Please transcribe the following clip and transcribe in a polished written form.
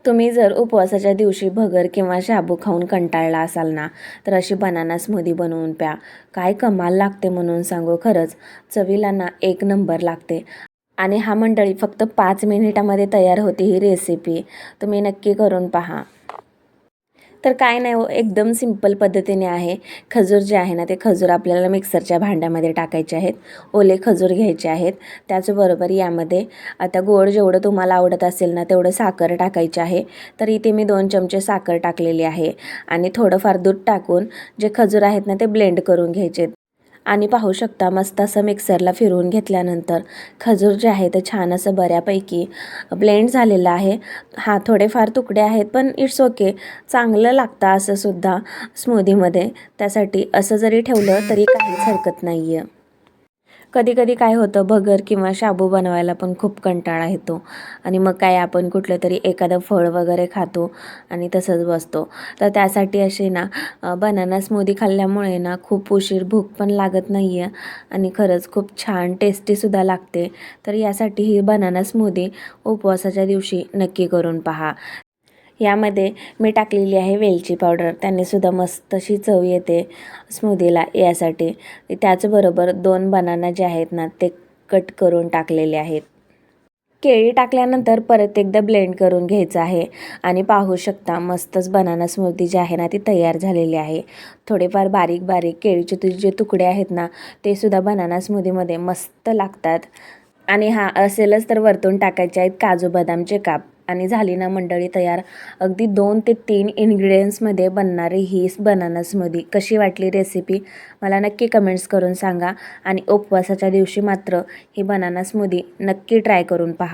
तुम्ही जर उपवासाच्या दिवशी भगर किंवा शाबू खाऊन कंटाळला असाल ना, तर अशी बनाना स्मूदी बनवून प्या. काय कमाल लागते म्हणून सांगू, खरंच चवीला ना एक नंबर लागते. आणि हा मंडळी फक्त 5 मिनिटामध्ये तयार होते ही रेसिपी. तुम्ही नक्की करून पहा. तर काय नाही हो, एकदम सिंपल पद्धतीने आहे. खजूर जे आहे ना, ते खजूर आपल्याला मिक्सरच्या भांड्यामध्ये टाकायचे आहेत. ओले खजूर घ्यायचे आहेत. त्याचबरोबर यामध्ये आता गोड जेवढं तुम्हाला आवडत असेल ना, तेवढं साखर टाकायची आहे. तर इथे मी 2 चमचे साखर टाकलेली आहे आणि थोडंफार दूध टाकून जे खजूर आहेत ना, ते ब्लेंड करून घ्यायचे. आणि पाहू शकता मस्त असं मिक्सरला फिरवून घेतल्यानंतर खजूर जे आहे ते छान असं बऱ्यापैकी ब्लेंड झालेलं आहे. हां, थोडेफार तुकडे आहेत पण इट्स ओके, चांगलं लागतं असं सुद्धा स्मूदीमध्ये. त्यासाठी असं जरी ठेवलं तरी काहीच हरकत नाही आहे. कधी-कधी काय होतं, भगर किंवा शाबू बनवायला पण खूप कंटाळा येतो आणि मग काय आपण कुठलं तरी एखादं फळ वगैरे खातो आणि तसंच बसतो. तर त्यासाठी अशी ना बनाना स्मूदी खाल्ल्यामुळे ना खूप उशीर भूक पण लागत नाही आहे आणि खरंच खूप छान टेस्टीसुद्धा लागते. तर यासाठी ही बनाना स्मूदी उपवासाच्या दिवशी नक्की करून पहा. यामध्ये मी टाकलेली आहे वेलची पावडर, त्यानेसुद्धा मस्त अशी चव येते स्मूदीला. यासाठी त्याचबरोबर 2 बनाना जे आहेत ना, ते कट करून टाकलेले आहेत. केळी टाकल्यानंतर परत एकदा ब्लेंड करून घ्यायचं आहे आणि पाहू शकता मस्तच बनाना स्मूदी जी आहे ना, ती तयार झालेली आहे. थोडेफार बारीक बारीक केळीचे जे तुकडे आहेत ना, ते सुद्धा बनाना स्मूदीमध्ये मस्त लागतात. आणि हां, असेलच तर वरतून टाकायचे आहेत काजू बदामचे काप. आणि झाली ना मंडळी तयार. अगदी 2 ते 3 इन्ग्रेडियंट्समध्ये बनणारी ही बनाना स्मूदी. कशी वाटली रेसिपी मला नक्की कमेंट्स करून सांगा आणि उपवासाच्या दिवशी मात्र ही बनाना स्मूदी नक्की ट्राय करून पहा.